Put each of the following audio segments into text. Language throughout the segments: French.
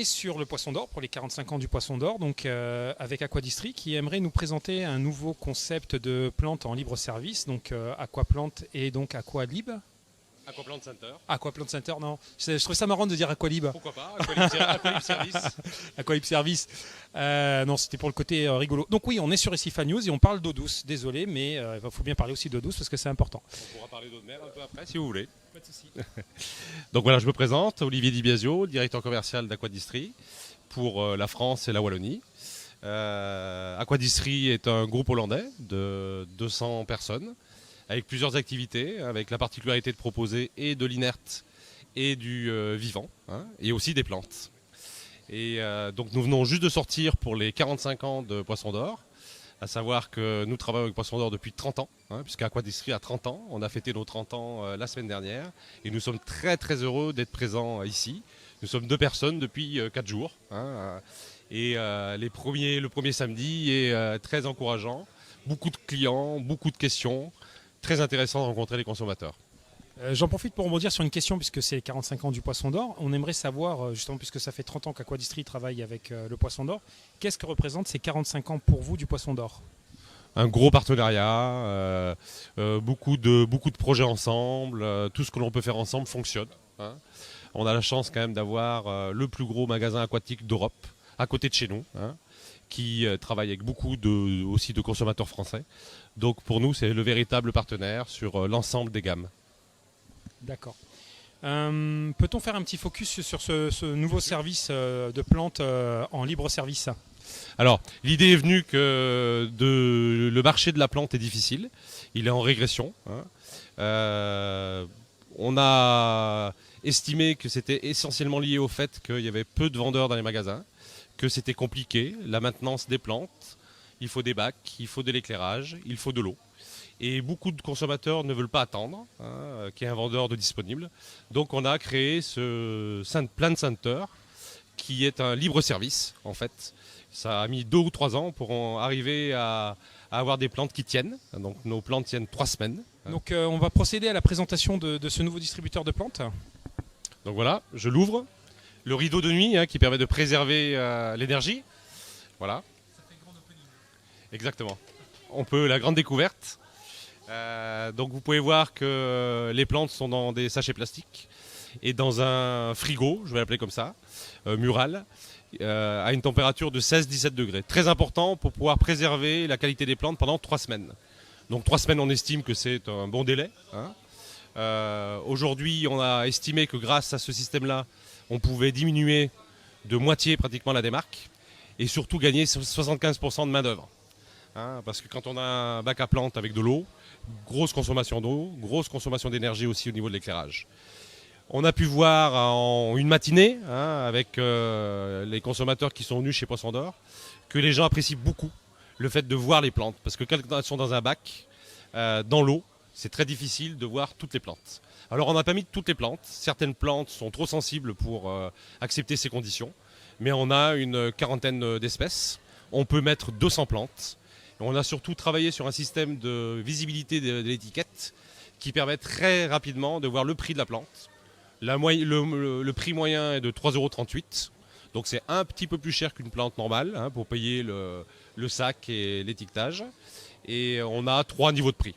est sur le Poisson d'Or, pour les 45 ans du Poisson d'Or, donc avec Aquadistri, qui aimerait nous présenter un nouveau concept de plantes en libre service, donc Aquaplante et donc Aqualib. Aquaplante Center. Aquaplante Center, non. Je trouve ça marrant de dire Aqualib. Pourquoi pas, Aqualib Service. Aqualib Service. Non, c'était pour le côté rigolo. Donc oui, on est sur Recifa News et on parle d'eau douce. Désolé, mais il faut bien parler aussi d'eau douce parce que c'est important. On pourra parler d'eau de mer un peu après si vous voulez. Pas de souci. Donc voilà, je me présente, Olivier Di Biasio, directeur commercial d'Aquadistri pour la France et la Wallonie. Aquadistri est un groupe hollandais de 200 personnes avec plusieurs activités, avec la particularité de proposer et de l'inerte et du vivant, et aussi des plantes. Et donc nous venons juste de sortir pour les 45 ans de Poisson d'Or, à savoir que nous travaillons avec Poisson d'Or depuis 30 ans, puisqu'Aquadistri a 30 ans. On a fêté nos 30 ans la semaine dernière et nous sommes très très heureux d'être présents ici. Nous sommes 2 personnes depuis 4 jours. Et le premier samedi est très encourageant. Beaucoup de clients, beaucoup de questions. Très intéressant de rencontrer les consommateurs. J'en profite pour rebondir sur une question, puisque c'est les 45 ans du Poisson d'Or. On aimerait savoir, justement, puisque ça fait 30 ans qu'Aquadistri travaille avec le Poisson d'Or, qu'est-ce que représentent ces 45 ans pour vous du Poisson d'Or ? Un gros partenariat, beaucoup de projets ensemble, tout ce que l'on peut faire ensemble fonctionne. On a la chance quand même d'avoir le plus gros magasin aquatique d'Europe, à côté de chez nous, qui travaille avec beaucoup aussi de consommateurs français. Donc pour nous, c'est le véritable partenaire sur l'ensemble des gammes. D'accord. Peut-on faire un petit focus sur ce nouveau service de plantes en libre service ? Alors, l'idée est venue que le marché de la plante est difficile. Il est en régression. On a estimé que c'était essentiellement lié au fait qu'il y avait peu de vendeurs dans les magasins, que c'était compliqué, la maintenance des plantes. Il faut des bacs, il faut de l'éclairage, il faut de l'eau. Et beaucoup de consommateurs ne veulent pas attendre qu'il y ait un vendeur de disponible. Donc on a créé ce Plant Center qui est un libre service en fait. Ça a mis 2 ou 3 ans pour arriver à avoir des plantes qui tiennent. Donc nos plantes tiennent 3 semaines. Donc on va procéder à la présentation de ce nouveau distributeur de plantes. Donc voilà, je l'ouvre. Le rideau de nuit qui permet de préserver l'énergie. Voilà. Exactement. La grande découverte. Donc vous pouvez voir que les plantes sont dans des sachets plastiques et dans un frigo, je vais l'appeler comme ça, mural, à une température de 16-17 degrés. Très important pour pouvoir préserver la qualité des plantes pendant 3 semaines. Donc 3 semaines, on estime que c'est un bon délai. Aujourd'hui, on a estimé que grâce à ce système-là, on pouvait diminuer de moitié pratiquement la démarque et surtout gagner 75% de main d'œuvre. Parce que quand on a un bac à plantes avec de l'eau, grosse consommation d'eau, grosse consommation d'énergie aussi au niveau de l'éclairage. On a pu voir en une matinée, avec les consommateurs qui sont venus chez Poisson d'Or, que les gens apprécient beaucoup le fait de voir les plantes. Parce que quand elles sont dans un bac, dans l'eau, c'est très difficile de voir toutes les plantes. Alors on n'a pas mis toutes les plantes. Certaines plantes sont trop sensibles pour accepter ces conditions. Mais on a une quarantaine d'espèces. On peut mettre 200 plantes. On a surtout travaillé sur un système de visibilité de l'étiquette qui permet très rapidement de voir le prix de la plante. Le prix moyen est de 3,38 €. Donc c'est un petit peu plus cher qu'une plante normale pour payer le sac et l'étiquetage. Et on a 3 niveaux de prix.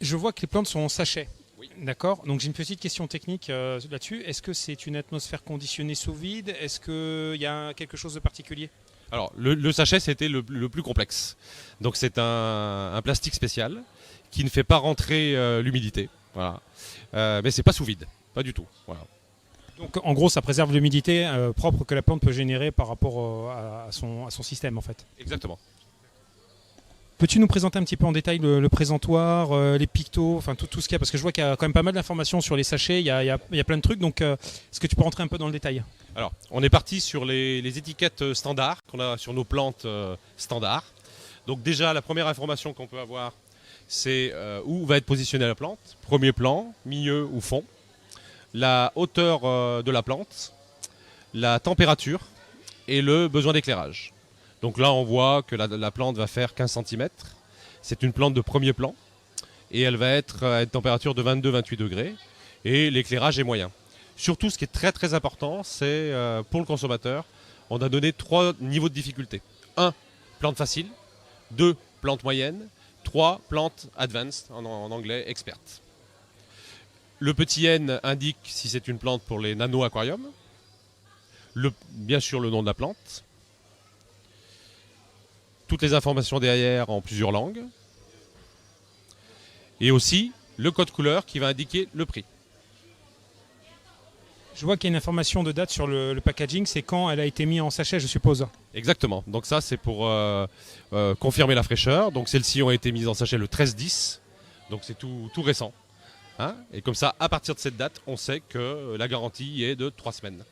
Je vois que les plantes sont en sachet. Oui. D'accord. Donc j'ai une petite question technique là-dessus. Est-ce que c'est une atmosphère conditionnée sous vide ? Est-ce qu'il y a quelque chose de particulier ? Alors, le sachet, c'était le plus complexe. Donc, c'est un plastique spécial qui ne fait pas rentrer l'humidité. Voilà. Mais c'est pas sous vide, pas du tout. Voilà. Donc, en gros, ça préserve l'humidité propre que la plante peut générer par rapport à son système, en fait. Exactement. Peux-tu nous présenter un petit peu en détail le présentoir, les pictos, enfin tout ce qu'il y a ? Parce que je vois qu'il y a quand même pas mal d'informations sur les sachets, il y a plein de trucs. Donc, est-ce que tu peux rentrer un peu dans le détail ? Alors, on est parti sur les étiquettes standards qu'on a sur nos plantes standards. Donc déjà, la première information qu'on peut avoir, c'est où va être positionnée la plante. Premier plan, milieu ou fond. La hauteur de la plante, la température et le besoin d'éclairage. Donc là, on voit que la plante va faire 15 cm. C'est une plante de premier plan et elle va être à une température de 22-28 degrés et l'éclairage est moyen. Surtout, ce qui est très très important, c'est pour le consommateur, on a donné 3 niveaux de difficulté. 1, plante facile. 2, plante moyenne. 3, plante advanced, en anglais expert. Le petit N indique si c'est une plante pour les nano-aquariums. Bien sûr le nom de la plante. Toutes les informations derrière en plusieurs langues. Et aussi le code couleur qui va indiquer le prix. Je vois qu'il y a une information de date sur le packaging, c'est quand elle a été mise en sachet, je suppose. Exactement. Donc ça, c'est pour confirmer la fraîcheur. Donc celles-ci ont été mises en sachet le 13-10. Donc c'est tout récent. Hein, et comme ça, à partir de cette date, on sait que la garantie est de 3 semaines.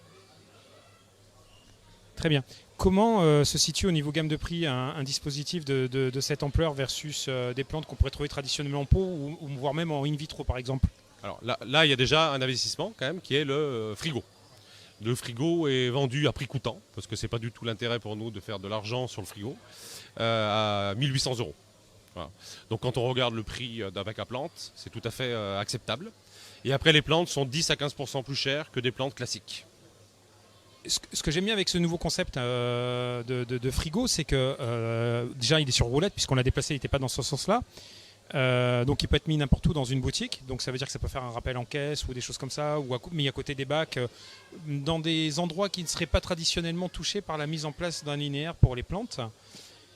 Très bien. Comment se situe au niveau gamme de prix un dispositif de cette ampleur versus des plantes qu'on pourrait trouver traditionnellement en pot ou voire même en in vitro par exemple? Alors là, il y a déjà un investissement quand même qui est le frigo. Le frigo est vendu à prix coûtant, parce que ce n'est pas du tout l'intérêt pour nous de faire de l'argent sur le frigo, à 1800 €. Voilà. Donc quand on regarde le prix d'un bac à plantes, c'est tout à fait acceptable. Et après, les plantes sont 10 à 15% plus chères que des plantes classiques. Ce que j'aime bien avec ce nouveau concept de frigo, c'est que déjà il est sur roulette, puisqu'on l'a déplacé, il n'était pas dans ce sens-là. Donc il peut être mis n'importe où dans une boutique, donc ça veut dire que ça peut faire un rappel en caisse ou des choses comme ça, ou mis à côté des bacs, dans des endroits qui ne seraient pas traditionnellement touchés par la mise en place d'un linéaire pour les plantes.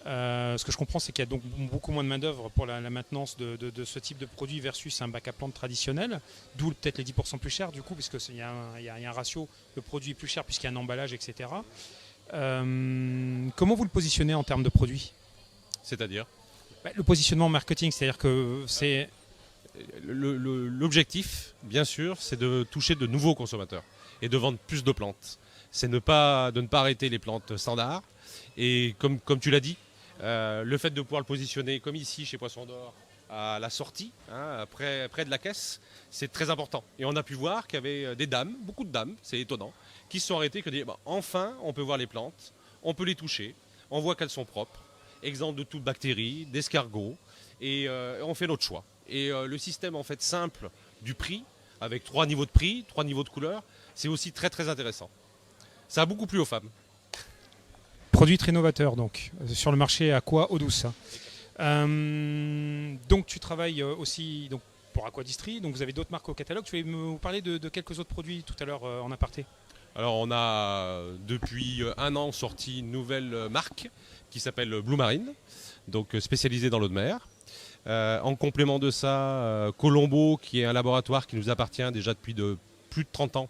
Ce que je comprends, c'est qu'il y a donc beaucoup moins de main-d'œuvre pour la maintenance de ce type de produit versus un bac à plantes traditionnel, d'où peut-être les 10% plus cher du coup, puisqu'il y a un ratio, le produit est plus cher puisqu'il y a un emballage, etc. Comment vous le positionnez en termes de produit? C'est-à-dire le positionnement marketing, c'est-à-dire que c'est... L'objectif, bien sûr, c'est de toucher de nouveaux consommateurs et de vendre plus de plantes. C'est de ne pas arrêter les plantes standards. Et comme tu l'as dit, le fait de pouvoir le positionner comme ici chez Poisson d'Or à la sortie, hein, près de la caisse, c'est très important. Et on a pu voir qu'il y avait des dames, beaucoup de dames, c'est étonnant, qui se sont arrêtées, qui ont dit enfin on peut voir les plantes, on peut les toucher, on voit qu'elles sont propres. Exemple de toute bactérie, d'escargots, et on fait notre choix. Et le système en fait simple du prix, avec 3 niveaux de prix, 3 niveaux de couleurs, c'est aussi très très intéressant. Ça a beaucoup plu aux femmes. Produit très novateur donc, sur le marché à quoi? Eau douce. Donc tu travailles aussi donc, pour Aquadistri, donc vous avez d'autres marques au catalogue. Tu voulais me parler de quelques autres produits tout à l'heure en aparté? Alors on a depuis un an sorti une nouvelle marque qui s'appelle Blue Marine, donc spécialisée dans l'eau de mer. En complément de ça, Colombo, qui est un laboratoire qui nous appartient déjà depuis plus de 30 ans,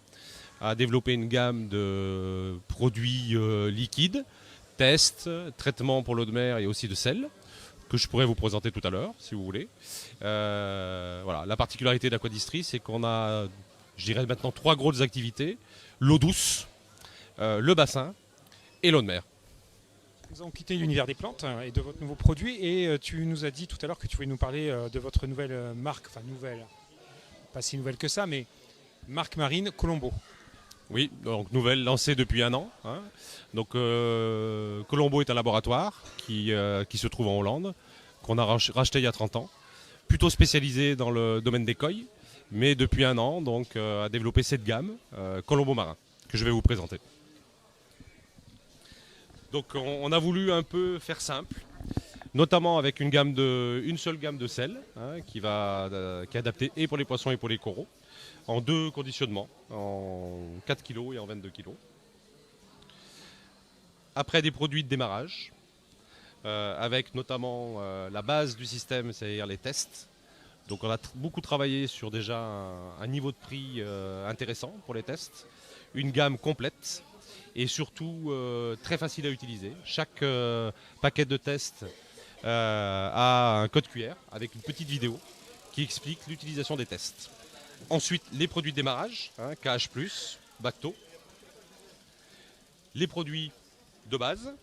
a développé une gamme de produits liquides, tests, traitements pour l'eau de mer et aussi de sel, que je pourrais vous présenter tout à l'heure, si vous voulez. Voilà. La particularité d'Aquadistri, c'est qu'on a, je dirais maintenant, 3 grosses activités: l'eau douce, le bassin et l'eau de mer. Nous avons quitté l'univers des plantes et de votre nouveau produit, et tu nous as dit tout à l'heure que tu voulais nous parler de votre nouvelle marque, enfin nouvelle, pas si nouvelle que ça, mais marque marine Colombo. Oui, donc nouvelle lancée depuis un an. Hein. Donc Colombo est un laboratoire qui se trouve en Hollande, qu'on a racheté il y a 30 ans, plutôt spécialisé dans le domaine des coilles, mais depuis un an donc a développé cette gamme Colombo Marin que je vais vous présenter. Donc on a voulu un peu faire simple, notamment avec une seule gamme de sel qui est adaptée et pour les poissons et pour les coraux, en 2 conditionnements, en 4 kg et en 22 kg. Après des produits de démarrage, avec notamment la base du système, c'est-à-dire les tests. Donc on a beaucoup travaillé sur déjà un niveau de prix intéressant pour les tests, une gamme complète et surtout très facile à utiliser. Chaque paquet de tests a un code QR avec une petite vidéo qui explique l'utilisation des tests. Ensuite, les produits de démarrage, KH+, Bacto. Les produits de base,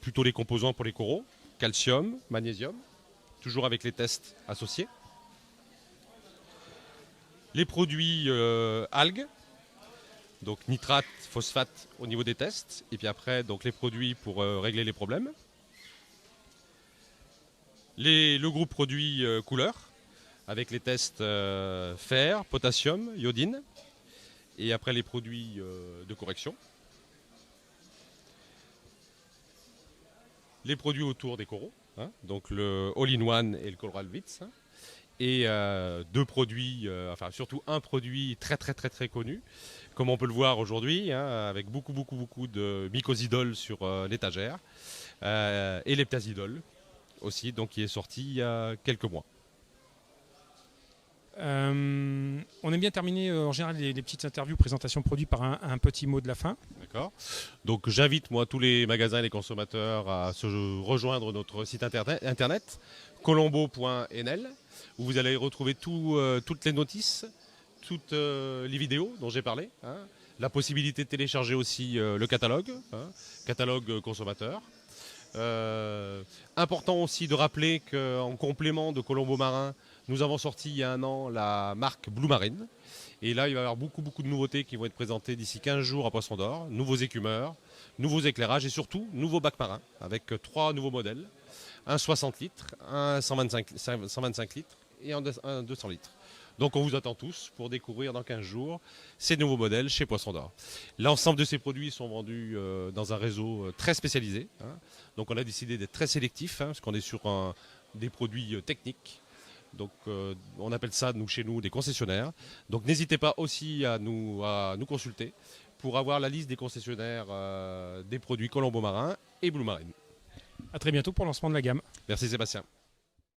plutôt les composants pour les coraux, calcium, magnésium, toujours avec les tests associés. Les produits algues, donc nitrate, phosphate au niveau des tests, et puis après donc les produits pour régler les problèmes. Le groupe produit couleurs, avec les tests fer, potassium, iodine. et après les produits de correction. Les produits autour des coraux, hein, donc le All-in-One et le Coral Vitz, hein, et deux produits, enfin surtout un produit très connu, comme on peut le voir aujourd'hui, hein, avec beaucoup de mycosidoles sur l'étagère, et l'heptazidol aussi, donc qui est sorti il y a quelques mois. On aime bien terminer en général les petites interviews, présentations produits par un petit mot de la fin. D'accord. Donc j'invite moi tous les magasins et les consommateurs à se rejoindre notre site internet colombo.nl où vous allez retrouver toutes les notices, toutes les vidéos dont j'ai parlé, hein, la possibilité de télécharger aussi le catalogue, hein, catalogue consommateur. Important aussi de rappeler qu'en complément de Colombo Marin, nous avons sorti il y a un an la marque Blue Marine. Et là, il va y avoir beaucoup de nouveautés qui vont être présentées d'ici 15 jours à Poisson d'Or. Nouveaux écumeurs, nouveaux éclairages et surtout nouveaux bacs marins avec 3 nouveaux modèles. Un 60 litres, un 125 litres et un 200 litres. Donc on vous attend tous pour découvrir dans 15 jours ces nouveaux modèles chez Poisson d'Or. L'ensemble de ces produits sont vendus dans un réseau très spécialisé, hein. Donc on a décidé d'être très sélectif, hein, parce qu'on est sur des produits techniques. Donc on appelle ça chez nous des concessionnaires. Donc n'hésitez pas aussi à nous consulter pour avoir la liste des concessionnaires des produits Colombo Marin et Blue Marine. À très bientôt pour le lancement de la gamme. Merci Sébastien.